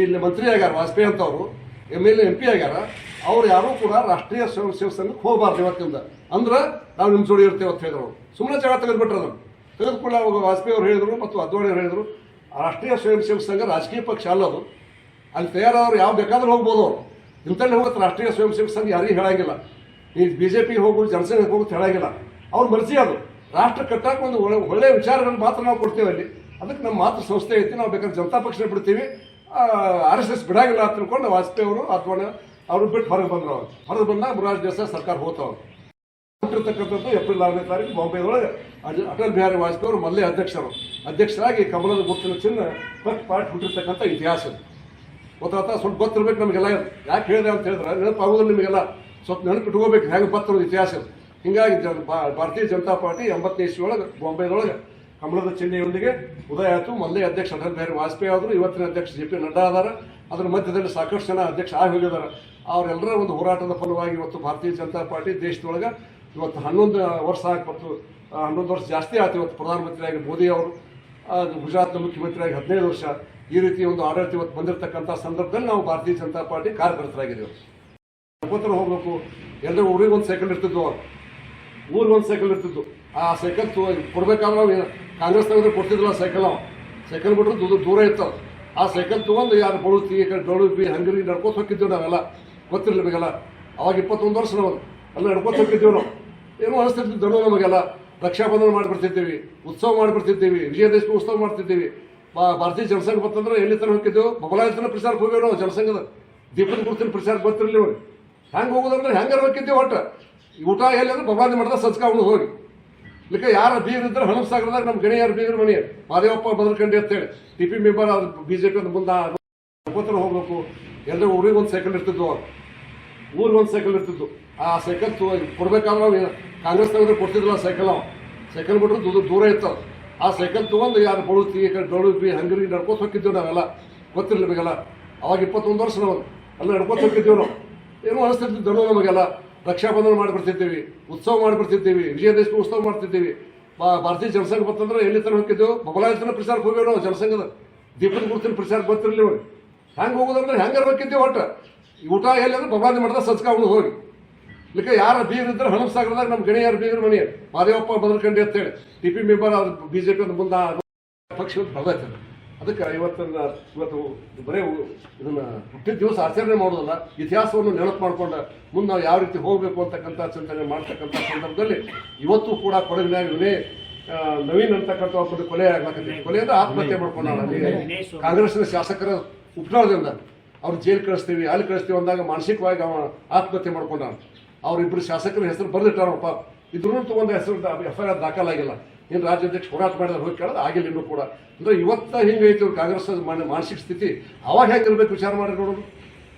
S2: ಇಲ್ಲಿ ಮಂತ್ರಿ ಆಗ್ಯಾರ ವಾಜಪೇಯಿ ಅಂತವರು, MLA MP ಆಗ್ಯಾರ, ಅವ್ರು ಯಾರೂ ಕೂಡ ರಾಷ್ಟ್ರೀಯ ಸ್ವಯಂ ಸೇವಕ ಸಂಘಕ್ಕೆ ಹೋಗಬಾರ್ದು ಇವತ್ತಿಂದ. ಅಂದ್ರೆ ನಾವು ನಿಮ್ಮ ಜೋಡಿ ಇರ್ತೇವೆ ಅಂತ ಹೇಳಿದ್ರು. ಸುಮ್ಮನೆ ಜಗಳ ತೆಗೆದುಬಿಟ್ರು. ಅದನ್ನು ತೆಗೆದುಕೊಳ್ಳಿ ಅವಾಗ ವಾಜಪೇಯಿ ಅವರು ಹೇಳಿದರು ಮತ್ತು ಅದ್ವಾನಿ ಅವರು ಹೇಳಿದರು, ರಾಷ್ಟ್ರೀಯ ಸ್ವಯಂ ಸೇವಕ ಸಂಘ ರಾಜಕೀಯ ಪಕ್ಷ ಅಲ್ಲದು, ಅಲ್ಲಿ ತಯಾರಾದವರು ಯಾವ ಬೇಕಾದ್ರೂ ಹೋಗ್ಬೋದು. ಅವರು ಇಂಥಲ್ಲಿ ಹೋಗುತ್ತೆ ರಾಷ್ಟ್ರೀಯ ಸ್ವಯಂ ಸೇವಕ ಸಂಘ ಯಾರಿಗೂ ಹೇಳಂಗಿಲ್ಲ. ಈ BJP ಹೋಗು ಜನಸಂಘಕ್ಕೆ ಹೋಗುತ್ತೆ ಹೇಳಂಗಿಲ್ಲ. ಅವ್ರ ಮರ್ಜಿ ಅದು. ರಾಷ್ಟ್ರ ಕಟ್ಟಕ್ಕೆ ಒಂದು ಒಳ್ಳೆಯ ವಿಚಾರಗಳನ್ನು ಮಾತ್ರ ನಾವು ಕೊಡ್ತೇವೆ ಅಲ್ಲಿ. ಅದಕ್ಕೆ ನಮ್ಮ ಮಾತೃ ಸಂಸ್ಥೆ ಐತಿ, ನಾವು ಬೇಕಾದ್ರೆ ಜನತಾ ಪಕ್ಷ ಬಿಡ್ತೀವಿ, RSS ಬಿಡಾಗಿಲ್ಲ ಅಂತ ತಿಳ್ಕೊಂಡು ವಾಜಪೇಯಿ ಅವರು ಅದ್ವಾನಿ ಅವರು ಬಿಟ್ಟು ಹೊರಗೆ ಬಂದರು. ಹೊರಗೆ ಬಂದಾಗ ಮೊರಾರ್ಜಿ ದೇಸಾಯಿ ಸರ್ಕಾರ ಹೋಗ್ತಾವೆ. ಹುಟ್ಟಿರ್ತಕ್ಕಂಥದ್ದು ಏಪ್ರಿಲ್ 6ನೇ ತಾರೀಕು ಬಾಂಬೆದೊಳಗೆ ಅಟಲ್ ಬಿಹಾರಿ ವಾಜಪೇಯಿ ಅವರು ಮೊದಲೇ ಅಧ್ಯಕ್ಷರಾಗಿ ಕಮಲದ ಗುರುತಿನ ಚಿಹ್ನ ಪಾರ್ಟಿ ಹುಟ್ಟಿರ್ತಕ್ಕಂಥ ಇತಿಹಾಸ. ಗೊತ್ತಾಗ್ತಾ ಸ್ವಲ್ಪ ಗೊತ್ತಿರ್ಬೇಕು ನಮಗೆಲ್ಲ. ಯಾಕೆ ಹೇಳಿದೆ ಅಂತ ಹೇಳಿದ್ರೆ ನೆನಪಾಗೋದಿಲ್ಲ ನಿಮಗೆಲ್ಲ, ಸ್ವಲ್ಪ ನೆನಪಿಟ್ಕೋಬೇಕು ಹೇಗೆ ಬರ್ತದೆ ಇತಿಹಾಸ. ಹೀಗಾಗಿ ಭಾರತೀಯ ಜನತಾ ಪಾರ್ಟಿ 80ನೇ ಇಸ್ವಿಯೊಳಗೆ ಬಾಂಬೆದೊಳಗೆ ಕಮಲದ ಚಿಹ್ನೆಯೊಂದಿಗೆ ಉದಯ ಆಯಿತು. ಮೊದಲೇ ಅಧ್ಯಕ್ಷ ಅಟಲ್ ಬಿಹಾರಿ ವಾಜಪೇಯಿ ಆದರು, ಇವತ್ತಿನ ಅಧ್ಯಕ್ಷ JP ನಡ್ಡಾ ಅದಾರ. ಅದರ ಮಧ್ಯದಲ್ಲಿ ಸಾಕಷ್ಟು ಜನ ಅಧ್ಯಕ್ಷ ಆಗಿ ಹೋಗಿದ್ದಾರೆ. ಅವರೆಲ್ಲರ ಒಂದು ಹೋರಾಟದ ಫಲವಾಗಿ ಇವತ್ತು ಭಾರತೀಯ ಜನತಾ ಪಾರ್ಟಿ ದೇಶದೊಳಗೆ ಇವತ್ತು 11 ವರ್ಷ ಆಗ್ಬತ್ತು, 11 ವರ್ಷ ಜಾಸ್ತಿ ಆಯ್ತು. ಇವತ್ತು ಪ್ರಧಾನಮಂತ್ರಿಯಾಗಿ ಮೋದಿ ಅವರು, ಗುಜರಾತ್ನ ಮುಖ್ಯಮಂತ್ರಿಯಾಗಿ 15 ವರ್ಷ. ಈ ರೀತಿ ಒಂದು ಆಡಳಿತ ಇವತ್ತು ಬಂದಿರತಕ್ಕಂಥ ಸಂದರ್ಭದಲ್ಲಿ ನಾವು ಭಾರತೀಯ ಜನತಾ ಪಾರ್ಟಿ ಕಾರ್ಯಕರ್ತರಾಗಿದ್ದೇವೆ. ಸ್ವತಂತ್ರ ಹೋಗಬೇಕು, ಎಲ್ಲರೂ ಊರಿಗೆ ಒಂದು ಸೈಕಲ್ ಇರ್ತಿದ್ವು, ಊರಿಗೆ ಒಂದು ಸೈಕಲ್ ಇರ್ತಿದ್ದು. ಆ ಸೈಕಲ್ ಕೊಡ್ಬೇಕಾದ್ರೆ ನಾವು ಕಾಂಗ್ರೆಸ್ನಾಗ ಕೊಡ್ತಿದ್ದಿಲ್ಲ ಸೈಕಲ್ ಬಿಟ್ಟರೆ ದೂರ ಇರ್ತದೆ. ಆ ಸೈಕಲ್ ತೊಗೊಂಡು ಯಾರು ಬಳುತಿ ಈ ಕಡೆ ಡೊಳುಬಿ ಹಂಗರಿ ನಡ್ಕೋತ ಹೋಗಿದ್ದೆವು ನಾವೆಲ್ಲ. ಗೊತ್ತಿರಲಿ ನಮಗೆಲ್ಲ. ಅವಾಗ 21 ವರ್ಷ ನಾವು ಅಲ್ಲಿ ನಡ್ಕೊತ ಹೋಗಿದ್ದೀವಿ. ನಾವು ಏನೋ ಅನಿಸ್ತಿರ್ತಿದ್ದೋ ನಮಗೆಲ್ಲ. ರಕ್ಷಾಬಂಧನ ಮಾಡಿಬಿಡ್ತಿದ್ದೀವಿ, ಉತ್ಸವ ಮಾಡಿಬಿಡ್ತಿದ್ದೀವಿ, ವಿಜಯದಶಮಿ ಉತ್ಸವ ಮಾಡ್ತಿದ್ದೀವಿ. ಭಾರತೀಯ ಜನಸಂಘ ಬರ್ತಂದ್ರೆ ಎಲ್ಲಿ ತನಕ ಹೋಗಿದ್ದೆವು, ಬಬಲಾಯತನ ಪ್ರಚಾರಕ್ಕೆ ಹೋಗ್ಯಾವ ನಾವು. ಜನಸಂಘದ ದೀಪದ ಗುರುತಿನ ಪ್ರಚಾರ ಗೊತ್ತಿರಲಿ ಅವ್ರಿಗೆ. ಹೆಂಗೆ ಹೋಗೋದಂದ್ರೆ ಹೆಂಗಾರ ಹೋಗಿದ್ದೀವಿ. ಒಟ್ಟು ಊಟ ಎಲ್ಲಿ ಅಂದ್ರೆ ಬಬಲಾದಿ ಮಾಡಿದ ಸಂಸ್ಕಾರ ಹೋಗಿ ಇಲ್ಲಿಕ ಯಾರ ಬೀಗರು ಇದ್ರೆ ಹಣಸಾಗರದಾಗ ನಮ್ಮ ಗಣಿಯಾರ ಬೀಗರು ಮನೆ ಮಾದೇವಪ್ಪ ಬದಲ್ಕಂಡಿ ಅಂತೇಳಿ TP ಮೆಂಬರ್ ಅದು BJP ಅಂತ ಮುಂದೆ ಅನ್ಕೋತರ ಹೋಗ್ಬೇಕು. ಎಲ್ಲರೂ ಊರಿಗೆ ಒಂದು ಸೈಕಲ್ ಇರ್ತಿದ್ವು, ಊರಿಗೆ ಒಂದು ಸೈಕಲ್ ಇರ್ತಿದ್ದು. ಆ ಸೈಕಲ್ ಕೊಡ್ಬೇಕಾದ್ರೆ ನಾವು ಕಾಂಗ್ರೆಸ್ನವ್ರಿಗೆ ಕೊಡ್ತಿದ್ದಿಲ್ಲ ಸೈಕಲ್. ನಾವು ಸೈಕಲ್ ಬಿಟ್ಟರೆ ದೂರ ಇರ್ತದೆ. ಆ ಸೈಕಲ್ ತೊಗೊಂಡು ಯಾರು ಬಳುತ್ತಿ ಡೊಳುಬಿ ಹಂಗರಿ ನಡ್ಕೋತ ಹೋಗಿದ್ದೀವಿ ನಾವೆಲ್ಲ. ಗೊತ್ತಿರಲಿ ನಮಗೆಲ್ಲ. ಅವಾಗ 21 ವರ್ಷ ನಾವು ಅಲ್ಲಿ ನಡ್ಕೋತ ಹೋಗಿದ್ದೀವಿ. ನಾವು ಏನೋ ಅನಿಸ್ತಿರ್ತಿದ್ದೋ ನಮಗೆಲ್ಲ. ರಕ್ಷಾಬಂಧನ ಮಾಡಿಬಿಡ್ತಿದ್ದೀವಿ, ಉತ್ಸವ ಮಾಡಿಬಿಡ್ತಿದ್ದೀವಿ, ವಿಜಯದಶಮಿ ಉತ್ಸವ ಮಾಡ್ತಿದ್ದೀವಿ. ಭಾರತೀಯ ಜನಸಂಘ ಬರ್ತಂದ್ರೆ ಎಲ್ಲಿ ತನಕ ಹೋಗಿದ್ದೆವು, ಬಬಲಾಯತನ ಪ್ರಚಾರಕ್ಕೆ ಹೋಗ್ಯಾವ ನಾವು. ಜನಸಂಘದ ದೀಪದ ಗುರುತಿನ ಪ್ರಚಾರ ಗೊತ್ತಿರಲಿ ಅವ್ರಿಗೆ. ಹೆಂಗೆ ಹೋಗೋದಂದ್ರೆ ಹೆಂಗಾರ ಹೋಗಿದ್ದೀವಿ. ಒಟ್ಟು ಊಟ ಎಲ್ಲಿ ಅಂದ್ರೆ ಬಬಲಾದಿ ಮಾಡಿದ ಸಂಸ್ಕಾರ ಹೋಗಿ ಇಲ್ಲಿಕ ಯಾರ ಬೀಗರು ಇದ್ರೆ ಹಣಸಾಗರದಾಗ ನಮ್ಮ ಗಣಿಯಾರ ಬೀಗರು ಮನೆ ಮಾದೇವಪ್ಪ ಬದಲ್ಕಂಡಿ ಅಂತೇಳಿ TP ಮೆಂಬರ್ ಅದು BJP ಅಂತ ಮುಂದೆ ಪಕ್ಷ ಬದಲಾಯ್ತದೆ. ಅದಕ್ಕೆ ಇವತ್ತು ಬರೀ ಇದನ್ನ ಹುಟ್ಟಿದ ದಿವಸ ಆಚರಣೆ ಮಾಡೋದಲ್ಲ, ಇತಿಹಾಸವನ್ನು ನೆನಪು ಮಾಡ್ಕೊಂಡು ಮುಂದೆ ನಾವು ಯಾವ ರೀತಿ ಹೋಗಬೇಕು ಅಂತಕ್ಕಂಥ ಚಿಂತನೆ ಮಾಡ್ತಕ್ಕಂಥ ಸಂದರ್ಭದಲ್ಲಿ ಇವತ್ತು ಕೂಡ ಕೊಡಗಿನಾಗ ನವೀನ್ ಅಂತಕ್ಕಂಥ ಒಬ್ಬರು ಕೊಲೆ ಆಗ್ಲಾಕತ್ತೀವಿ. ಕೊಲೆಯಿಂದ ಆತ್ಮಹತ್ಯೆ ಮಾಡ್ಕೊಂಡ ಕಾಂಗ್ರೆಸ್ನ ಶಾಸಕರ ಉಪಚಾರದಿಂದ ಅವ್ರು ಜೈಲು ಕಳಿಸ್ತೀವಿ, ಅಲ್ಲಿ ಕಳಿಸ್ತೀವಿ ಅಂದಾಗ ಮಾನಸಿಕವಾಗಿ ಅವ ಆತ್ಮಹತ್ಯೆ ಮಾಡ್ಕೊಂಡ. ಅವರಿಬ್ಬರು ಶಾಸಕರ ಹೆಸರು ಬರೆದಿಟ್ಟಾರಪ್ಪ. ಇದ್ರೂ ಒಂದು ಹೆಸರು FIR ದಾಖಲಾಗಿಲ್ಲ. ಏನು ರಾಜ್ಯಾಧ್ಯಕ್ಷ ಹೋರಾಟ ಮಾಡಿದ್ರೆ ಹೋಗಿ ಕೇಳೋದು ಆಗಿಲ್ಲ ಇನ್ನೂ ಕೂಡ. ಅಂದರೆ ಇವತ್ತು ಹಿಂಗೈತಿ ಕಾಂಗ್ರೆಸ್ ಮಾನಸಿಕ ಸ್ಥಿತಿ. ಅವಾಗ ಹೆಂಗಿರ್ಬೇಕು ವಿಚಾರ ಮಾಡಿ ನೋಡೋದು.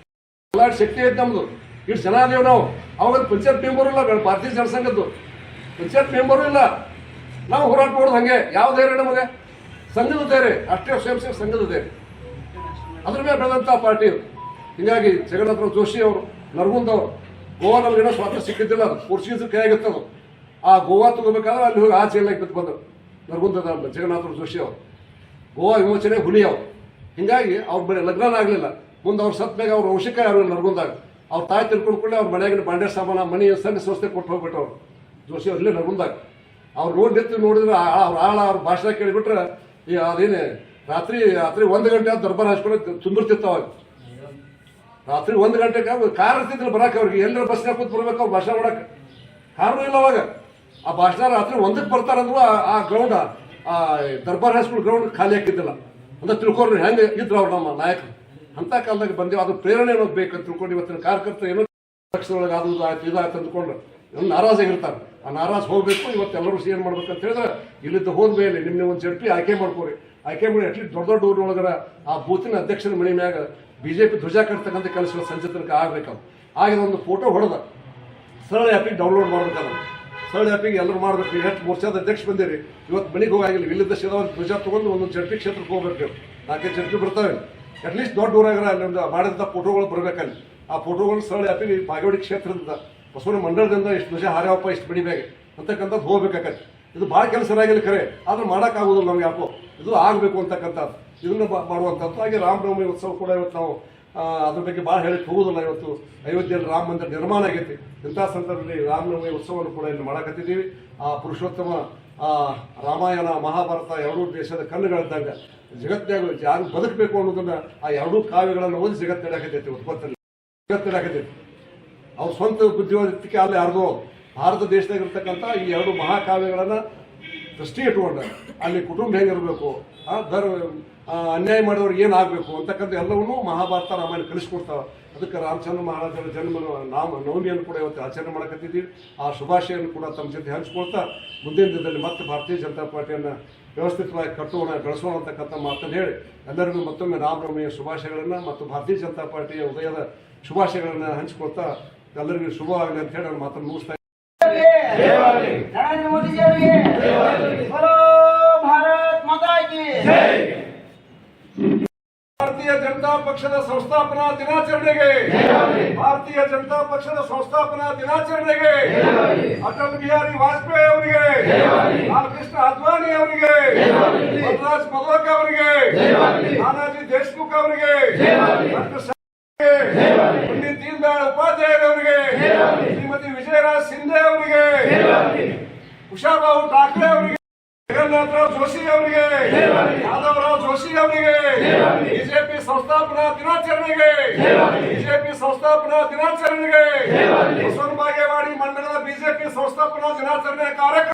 S2: ಎಲ್ಲ ಶಕ್ತಿ ಐತೆ ನಮ್ಮದು, ಇಷ್ಟು ಜನ ಅದೇವು ನಾವು. ಅವಾಗ ಪಂಚಾಯತ್ ಮೆಂಬರು ಇಲ್ಲ, ಭಾರತೀಯ ಜನಸಂಘದ್ದು ಪಂಚಾಯತ್ ಮೆಂಬರು ಇಲ್ಲ. ನಾವು ಹೋರಾಟ ಮಾಡೋದು ಹಂಗೆ. ಯಾವ ಧೈರ್ಯ ನಮಗೆ? ಸಂಘದ ಧೈರ್ಯ, ರಾಷ್ಟ್ರೀಯ ಸ್ವಯಂ ಸೇವಕ ಸಂಘದ ಧೈರ್ಯ, ಅದ್ರ ಮೇಲೆ ಬೆಳೆದಂಥ ಪಾರ್ಟಿ. ಹೀಗಾಗಿ ಜಗನ್ನಾಥ ಜೋಶಿ ಅವರು, ನರಗುಂದ್ ಅವರು, ಗೋವಾ ನಮಗೇನೋ ಸ್ವಾತಂತ್ರ್ಯ ಸಿಕ್ಕಿದ್ದಿಲ್ಲ. ಅದು ಪೋರ್ಚುಗೀಸ್ ಕೈಯಾಗಿತ್ತದು. ಆ ಗೋವಾ ತಗೋಬೇಕಾದ್ರೆ ಅಲ್ಲಿ ಹೋಗಿ ಆ ಜೈಲಾಗಿ ಬಿಟ್ಟು ಬಂದರು ನರಗುಂದದ ಜಗನ್ನಾಥ ಜೋಶಿ ಅವರು. ಗೋವಾ ವಿಮೋಚನೆ ಹುಲಿ ಅವರು. ಹೀಗಾಗಿ ಅವ್ರ ಬರೀ ಲಗ್ನ ಆಗಲಿಲ್ಲ. ಮುಂದೆ ಅವ್ರು ಸತ್ ಮೇಲೆ ಅವ್ರ ವಂಶಿಕ ಯಾರು ನರಗುಂದಾಗ ಅವ್ರ ತಾಯಿ ತಿಳ್ಕೊಂಡ್ಕೊಳ್ಳಿ ಅವ್ರ ಮನೆಯಾಗಿನ ಬಾಂಡೆ ಸಾಮಾನ ಮನೆ ಸಣ್ಣ ಸಂಸ್ಥೆ ಕೊಟ್ಟು ಹೋಗ್ಬಿಟ್ಟು ಅವರು ಜೋಶಿ ಅವ್ರು ಇಲ್ಲೇ ನರಗುಂದಾಗ. ಅವ್ರು ನೋಡಿದ್ರೆ ಅವ್ರ ಭಾಷಣ ಕೇಳಿಬಿಟ್ರೆ ಈ ಅದೇನೆ ರಾತ್ರಿ 1 ಗಂಟೆ ಆದ ದರ್ಬಾರ್ ಹಾಸ್ಕೊಂಡು ತುಂಬಿರ್ತಿತ್ತು. ಅವಾಗ ರಾತ್ರಿ 1 ಗಂಟೆಗೆ ಕಾರ್ ಇರ್ತಿದ್ರು ಬರಕ್ಕೆ. ಅವ್ರಿಗೆ ಎಲ್ಲರ ಬಸ್ನಾಗ ಕೂತ್ ಬರ್ಬೇಕು ಅವ್ರು ಭಾಷಣ ಮಾಡಕ್ಕೆ. ಕಾರಣ ಇಲ್ಲ ಅವಾಗ. ಆ ಭಾಷಣ ರಾತ್ರಿ 1ಕ್ಕೆ ಬರ್ತಾರಂದ್ರು ಆ ಗ್ರೌಂಡ್ ಆ ದರ್ಬಾರ್ ಹೈಸ್ಕೂಲ್ ಗ್ರೌಂಡ್ ಖಾಲಿ ಹಾಕಿದ್ದಿಲ್ಲ ಅಂತ ತಿಳ್ಕೊಂಡ್ರೆ ಹೆಂಗೆ ಇದ್ರು ಅವ್ರು ನಮ್ಮ ನಾಯಕರು. ಅಂಥ ಕಾಲದಾಗ ಬಂದೇವು. ಅದು ಪ್ರೇರಣೆ ಅನ್ನೋದು ಬೇಕಂತ ತಿಳ್ಕೊಂಡು ಇವತ್ತಿನ ಕಾರ್ಯಕರ್ತರು ಏನೋ ಪಕ್ಷದೊಳಗೆ ಅದು ಆಯ್ತು ಇದಾಯ್ತು ಅಂದ್ಕೊಂಡು ಎಲ್ಲ ನಾರಾಜಾಗಿರ್ತಾರೆ. ಆ ನಾರಾಜ್ ಹೋಗಬೇಕು. ಇವತ್ತೆಲ್ಲರೂ ಏನು ಮಾಡ್ಬೇಕಂತ ಹೇಳಿದ್ರೆ ಇಲ್ಲಿಂದ ಹೋದ್ಮೇಲೆ ನಿಮ್ಮ ಒಂದು ZP ಆಯ್ಕೆ ಮಾಡ್ಕೋರಿ. ಆಯ್ಕೆ ಮಾಡಿ ಅಟ್ಲೀಸ್ಟ್ ದೊಡ್ಡ ಊರಿನೊಳಗರ ಆ ಬೂತಿನ ಅಧ್ಯಕ್ಷರ ಮನೆ ಮ್ಯಾಗ BJP ಧ್ವಜ ಕಟ್ತಕ್ಕಂಥ ಕೆಲಸಗಳು ಸಂಜೆ ತನಕ ಆಗಬೇಕು. ಆಗಿದ ಒಂದು ಫೋಟೋ ಹೊಡೆದ ಸರಳ ಆ್ಯಪಿಗೆ ಡೌನ್ಲೋಡ್ ಮಾಡ್ಬೇಕಾದ್ರೆ ಸರಳ ಆ್ಯಪಿಗೆ ಎಲ್ಲರೂ ಮಾಡಬೇಕು. ಎಷ್ಟು ಮೋರ್ಚಾದ ಅಧ್ಯಕ್ಷ ಬಂದಿರಿ, ಇವತ್ತು ಮನೆಗೆ ಹೋಗಾಗಿಲ್ಲ. ಇಲ್ಲಿದ್ದ ಧ್ವಜ ತೊಗೊಂಡು ಒಂದೊಂದು ZP ಕ್ಷೇತ್ರಕ್ಕೆ ಹೋಗ್ಬೇಕು. 4 ZP ಬರ್ತಾವೆ. ಅಟ್ಲೀಸ್ಟ್ ದೊಡ್ಡ ಊರಾಗರ ಅಲ್ಲಿ ಒಂದು ಮಾಡಿದಂಥ ಫೋಟೋಗಳು ಬರಬೇಕಲ್ಲಿ. ಆ ಫೋಟೋಗಳು ಸರಳ ಆ್ಯಪಿಗೆ ಬಾಗೇವಾಡಿ ಕ್ಷೇತ್ರದಿಂದ ಬಸವನ ಮಂಡಳದಿಂದ ಇಷ್ಟು ಧ್ವಜ ಹಾರ್ಯಾವಪ್ಪ ಇಷ್ಟು ಮಡಿಬೇಗೆ ಅಂತಕ್ಕಂಥದ್ದು ಹೋಗ್ಬೇಕಾಗತ್ತೆ. ಇದು ಭಾಳ ಕೆಲಸ ಆಗಿಲ್ಲ ಖರೆ, ಆದ್ರೆ ಮಾಡೋಕ್ಕಾಗೋದಿಲ್ಲ ನಮ್ಗೆ. ಯಾಕೋ ಇದು ಆಗಬೇಕು ಅಂತಕ್ಕಂಥದ್ದು ಇದನ್ನು ಮಾಡುವಂಥದ್ದು. ಹಾಗೆ ರಾಮನವಮಿ ಉತ್ಸವ ಕೂಡ ಇವತ್ತು ನಾವು ಅದ್ರ ಬಗ್ಗೆ ಭಾಳ ಹೇಳಿಕ್ಕೆ ಹೋಗೋದಿಲ್ಲ. ಇವತ್ತು ಅಯೋಧ್ಯೆಯಲ್ಲಿ ರಾಮ ಮಂದಿರ ನಿರ್ಮಾಣ ಆಗೈತಿ. ಇಂಥ ಸಂದರ್ಭದಲ್ಲಿ ರಾಮನವಮಿ ಉತ್ಸವವನ್ನು ಕೂಡ ಇಲ್ಲಿ ಮಾಡಕತ್ತಿದ್ದೀವಿ. ಆ ಪುರುಷೋತ್ತಮ ರಾಮಾಯಣ ಮಹಾಭಾರತ ಎರಡೂ ದೇಶದ ಕಣ್ಣುಗಳಿದ್ದಾಗ ಜಗತ್ತಿನಾಗ ಯಾರು ಬದುಕಬೇಕು ಅನ್ನೋದನ್ನ ಆ ಎರಡೂ ಕಾವ್ಯಗಳನ್ನು ಓದಿ ಜಗತ್ತಿನಾಗತೈತಿ. ಉತ್ಪತ್ತಿಯಲ್ಲಿ ಜಗತ್ತಿನಾಗತೈತಿ. ಅವ್ರ ಸ್ವಂತ ಬುದ್ಧಿವಾದಿಕೆ ಅಲ್ಲ ಯಾರ್ದೋ. ಭಾರತ ದೇಶದಾಗಿರ್ತಕ್ಕಂಥ ಈ ಎರಡು ಮಹಾಕಾವ್ಯಗಳನ್ನು ದೃಷ್ಟಿ ಇಟ್ಕೊಂಡ ಅಲ್ಲಿ ಕುಟುಂಬ ಹೆಂಗಿರಬೇಕು, ಅನ್ಯಾಯ ಮಾಡಿದವ್ರಿಗೆ ಏನಾಗಬೇಕು ಅಂತಕ್ಕಂಥ ಎಲ್ಲವನ್ನೂ ಮಹಾಭಾರತ ರಾಮಾಯಣ ಕಲಿಸ್ಕೊಡ್ತಾವೆ. ಅದಕ್ಕೆ ರಾಮಚಂದ್ರ ಮಹಾರಾಜರ ಜನ್ಮ ನವಮಿಯನ್ನು ಕೂಡ ಇವತ್ತು ಆಚರಣೆ ಮಾಡಕತ್ತಿದ್ದೀವಿ. ಆ ಶುಭಾಶಯನ್ನು ಕೂಡ ತಮ್ಮ ಜೊತೆ ಹಂಚ್ಕೊಳ್ತಾ ಮುಂದಿನ ದಿನದಲ್ಲಿ ಮತ್ತೆ ಭಾರತೀಯ ಜನತಾ ಪಾರ್ಟಿಯನ್ನು ವ್ಯವಸ್ಥಿತವಾಗಿ ಕಟ್ಟೋಣ ಬೆಳೆಸೋಣ ಅಂತಕ್ಕಂಥ ಮಾತನ್ನು ಹೇಳಿ ಎಲ್ಲರಿಗೂ ಮತ್ತೊಮ್ಮೆ ರಾಮನವಮಿಯ ಶುಭಾಶಯಗಳನ್ನು ಮತ್ತು ಭಾರತೀಯ ಜನತಾ ಪಾರ್ಟಿಯ ಉದಯದ ಶುಭಾಶಯಗಳನ್ನು ಹಂಚ್ಕೊಳ್ತಾ ಎಲ್ಲರಿಗೂ ಶುಭವಾಗಲಿ ಅಂತ ಹೇಳಿ ನಾನು ಮಾತನ್ನು ಮುಗಿಸ್ತಾ
S3: नरेंद्र मोदी जी बोलो भारत माता की जय।
S2: ಭಾರತೀಯ ಜನತಾ ಪಕ್ಷದ ಸಂಸ್ಥಾಪನಾ ದಿನಾಚರಣೆಗೆ ಭಾರತೀಯ ಜನತಾ ಪಕ್ಷದ ಸಂಸ್ಥಾಪನಾ ದಿನಾಚರಣೆಗೆ ಅಟಲ್ ಬಿಹಾರಿ ವಾಜಪೇಯಿ ಅವರಿಗೆ, ಲಾಲ್ಕೃಷ್ಣ ಅದ್ವಾನಿ ಅವರಿಗೆ, ಬಲರಾಜ್ ಮಧೋಕ್ ಅವರಿಗೆ, ನಾನಾಜಿ ದೇಶಮುಖ್ ಅವರಿಗೆ, ಪಂಡಿತ್ ದೀನ್ ದಯಾಳ್ ಉಪಾಧ್ಯಾಯರವರಿಗೆ, ಶ್ರೀಮತಿ ವಿಜಯರಾಜ್ ಸಿಂಧೆ ಅವರಿಗೆ, ಉಷಾಬಾಬು ಠಾಕ್ರೆ ಅವರಿಗೆ, ಜಗನ್ನಾಥರಾವ್ ಜೋಶಿ ಅವರಿಗೆ, ಮಾಧವರಾವ್ ಜೋಶಿ ಅವರಿಗೆ, ಬಿಜೆಪಿ ಸಂಸ್ಥಾಪನಾ ದಿನಾಚರಣೆಗೆ, ಬಸವನ ಬಾಗೇವಾಡಿ ಮಂಡಲದ ಬಿಜೆಪಿ ಸಂಸ್ಥಾಪನಾ ದಿನಾಚರಣೆ ಕಾರ್ಯಕ್ರಮ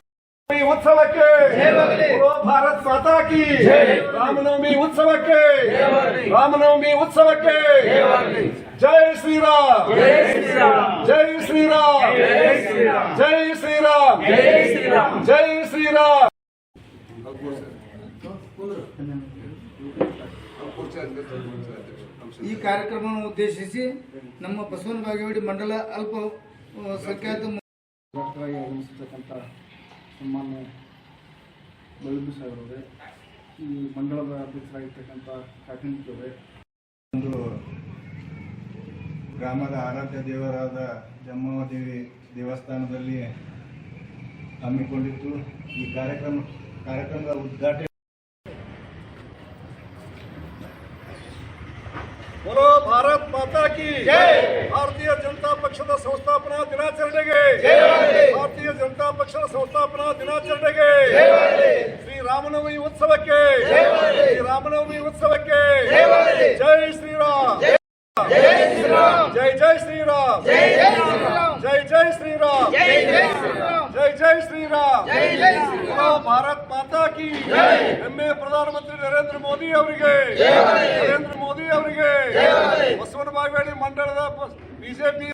S2: उत्सवಕ್ಕೆ ಭಾರತ್ ಮಾತಾ ಕಿ ರಾಮನವಮಿ ಉತ್ಸವಕ್ಕೆ ಜೈ ಶ್ರೀರಾಮ್, ಜೈ ಶ್ರೀರಾಮ್, ಜೈ ಶ್ರೀರಾಮ್, ಜೈ ಶ್ರೀರಾಮ್.
S4: ಈ ಕಾರ್ಯಕ್ರಮವನ್ನು ಉದ್ದೇಶಿಸಿ ನಮ್ಮ ಬಸವನ ಬಾಗೇವಾಡಿ ಮಂಡಲ ಅಲ್ಪ ಸಂಖ್ಯಾತ
S5: ಆಗಮಿಸಿರ್ತಕ್ಕಂಥ ಸನ್ಮಾನ್ಯ ಬಲಬು ಸಾಹೇಬ್ರವರೇ, ಈ ಮಂಡಳದ ಅಧ್ಯಕ್ಷರಾಗಿರ್ತಕ್ಕಂಥ ಕಾಕಿಂದವರೇ,
S6: ಒಂದು ಗ್ರಾಮದ ಆರಾಧ್ಯ ದೇವರಾದ ಜಮ್ಮದೇವಿ ದೇವಸ್ಥಾನದಲ್ಲಿ ಹಮ್ಮಿಕೊಂಡಿತ್ತು. ಈ ಕಾರ್ಯಕ್ರಮದ ಉದ್ಘಾಟನೆ
S2: बोलो भारत माता की जय. ಭಾರತೀಯ ಜನತಾ ಪಕ್ಷದ ಸಂಸ್ಥಾಪನಾ ದಿನಾಚರಣೆಗೆ, ಭಾರತೀಯ ಜನತಾ ಪಕ್ಷದ ಸಂಸ್ಥಾಪನಾ ದಿನಾಚರಣೆಗೆ, ಶ್ರೀ ರಾಮನವಮಿ ಉತ್ಸವಕ್ಕೆ, ಜೈ ಶ್ರೀರಾಮ್, ಜೈ ಶ್ರೀರಾಮ್, ಜೈ ಜೈ ಶ್ರೀರಾಮ್, ಜೈ ಜೈ ಶ್ರೀರಾಮ್, ಜೈ ಶ್ರೀರಾಮ್. ಭಾರತ್ ಮಾತಾ ಕಿ ಹೆಮ್ಮೆ ಪ್ರಧಾನಮಂತ್ರಿ ನರೇಂದ್ರ ಮೋದಿ ಅವರಿಗೆ, ಬಸವನ ಬಾಗೇವಾಡಿ ಮಂಡಳದ ಬಿಜೆಪಿ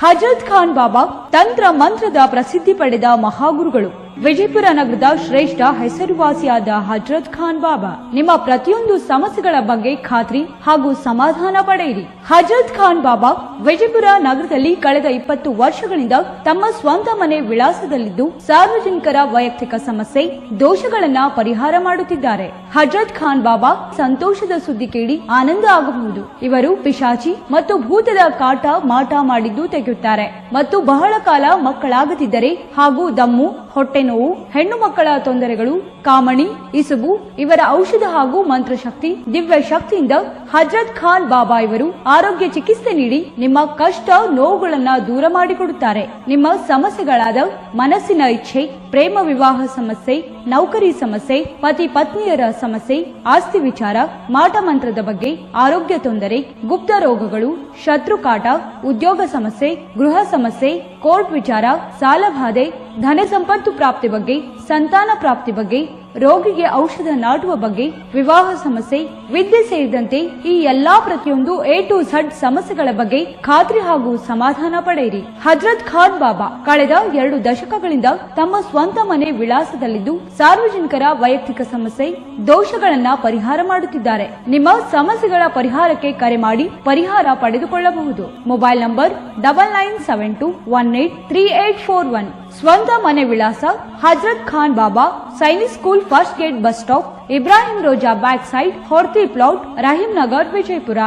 S1: ಹಜರತ್ ಖಾನ್ ಬಾಬಾ ತಂತ್ರ ಮಂತ್ರದ ಪ್ರಸಿದ್ಧಿ ಪಡೆದ ಮಹಾಗುರುಗಳು. ವಿಜಯಪುರ ನಗರದ ಶ್ರೇಷ್ಠ ಹೆಸರುವಾಸಿಯಾದ ಹಜರತ್ ಖಾನ್ ಬಾಬಾ ನಿಮ್ಮ ಪ್ರತಿಯೊಂದು ಸಮಸ್ಯೆಗಳ ಬಗ್ಗೆ ಖಾತ್ರಿ ಹಾಗೂ ಸಮಾಧಾನ ಪಡೆಯಿರಿ. ಹಜರತ್ ಖಾನ್ ಬಾಬಾ ವಿಜಯಪುರ ನಗರದಲ್ಲಿ ಕಳೆದ 20 ವರ್ಷಗಳಿಂದ ತಮ್ಮ ಸ್ವಂತ ಮನೆ ವಿಳಾಸದಲ್ಲಿದ್ದು ಸಾರ್ವಜನಿಕರ ವೈಯಕ್ತಿಕ ಸಮಸ್ಯೆ ದೋಷಗಳನ್ನ ಪರಿಹಾರ ಮಾಡುತ್ತಿದ್ದಾರೆ. ಹಜರತ್ ಖಾನ್ ಬಾಬಾ ಸಂತೋಷದ ಸುದ್ದಿ ಕೇಳಿ ಆನಂದ ಆಗಬಹುದು. ಇವರು ಪಿಶಾಚಿ ಮತ್ತು ಭೂತದ ಕಾಟ ಮಾಟ ಮಾಡಿದ್ದು ತೆಗೆಯುತ್ತಾರೆ ಮತ್ತು ಬಹಳ ಕಾಲ ಮಕ್ಕಳಾಗದಿದ್ದರೆ ಹಾಗೂ ದಮ್ಮು, ಹೊಟ್ಟೆ ನೋವು, ಹೆಣ್ಣು ಮಕ್ಕಳ ತೊಂದರೆಗಳು, ಕಾಮಣಿ, ಇಸುಬು ಇವರ ಔಷಧ ಹಾಗೂ ಮಂತ್ರಶಕ್ತಿ, ದಿವ್ಯ ಶಕ್ತಿಯಿಂದ ಹಜರತ್ ಖಾನ್ ಬಾಬಾ ಇವರು ಆರೋಗ್ಯ ಚಿಕಿತ್ಸೆ ನೀಡಿ ನಿಮ್ಮ ಕಷ್ಟ ನೋವುಗಳನ್ನ ದೂರ ಮಾಡಿಕೊಡುತ್ತಾರೆ. ನಿಮ್ಮ ಸಮಸ್ಯೆಗಳಾದ ಮನಸ್ಸಿನ ಇಚ್ಛೆ, ಪ್ರೇಮ ವಿವಾಹ ಸಮಸ್ಯೆ, ನೌಕರಿ ಸಮಸ್ಯೆ, ಪತಿ ಪತ್ನಿಯರ ಸಮಸ್ಯೆ, ಆಸ್ತಿ ವಿಚಾರ, ಮಾಟ ಮಂತ್ರದ ಬಗ್ಗೆ, ಆರೋಗ್ಯ ತೊಂದರೆ, ಗುಪ್ತ ರೋಗಗಳು, ಶತ್ರುಕಾಟ, ಉದ್ಯೋಗ ಸಮಸ್ಯೆ, ಗೃಹ ಸಮಸ್ಯೆ, ಕೋರ್ಟ್ ವಿಚಾರ, ಸಾಲಬಾಧೆ, ಧನ ಸಂಪತ್ತು ಪ್ರಾಪ್ತಿ ಬಗ್ಗೆ, ಸಂತಾನ ಪ್ರಾಪ್ತಿ ಬಗ್ಗೆ, ರೋಗಿಗೆ ಔಷಧ ನಾಟುವ ಬಗ್ಗೆ, ವಿವಾಹ ಸಮಸ್ಯೆ, ವಿದ್ಯೆ ಸೇರಿದಂತೆ ಈ ಎಲ್ಲಾ ಪ್ರತಿಯೊಂದು A to Z ಸಮಸ್ಯೆಗಳ ಬಗ್ಗೆ ಖಾತ್ರಿ ಹಾಗೂ ಸಮಾಧಾನ ಪಡೆಯಿರಿ. ಹಜರತ್ ಖಾನ್ ಬಾಬಾ ಕಳೆದ 2 ದಶಕಗಳಿಂದ ತಮ್ಮ ಸ್ವಂತ ಮನೆ ವಿಳಾಸದಲ್ಲಿದ್ದು ಸಾರ್ವಜನಿಕರ ವೈಯಕ್ತಿಕ ಸಮಸ್ಯೆ ದೋಷಗಳನ್ನ ಪರಿಹಾರ ಮಾಡುತ್ತಿದ್ದಾರೆ. ನಿಮ್ಮ ಸಮಸ್ಯೆಗಳ ಪರಿಹಾರಕ್ಕೆ ಕರೆ ಮಾಡಿ ಪರಿಹಾರ ಪಡೆದುಕೊಳ್ಳಬಹುದು. Mobile number 9972183841. ಸ್ವಂತ ಮನೆ ವಿಳಾಸ Hazrat Khan Baba, Sainik school, first gate, bus stop, Ibrahim Roza back side, Horti plot, Rahim Nagar, Vijayapura.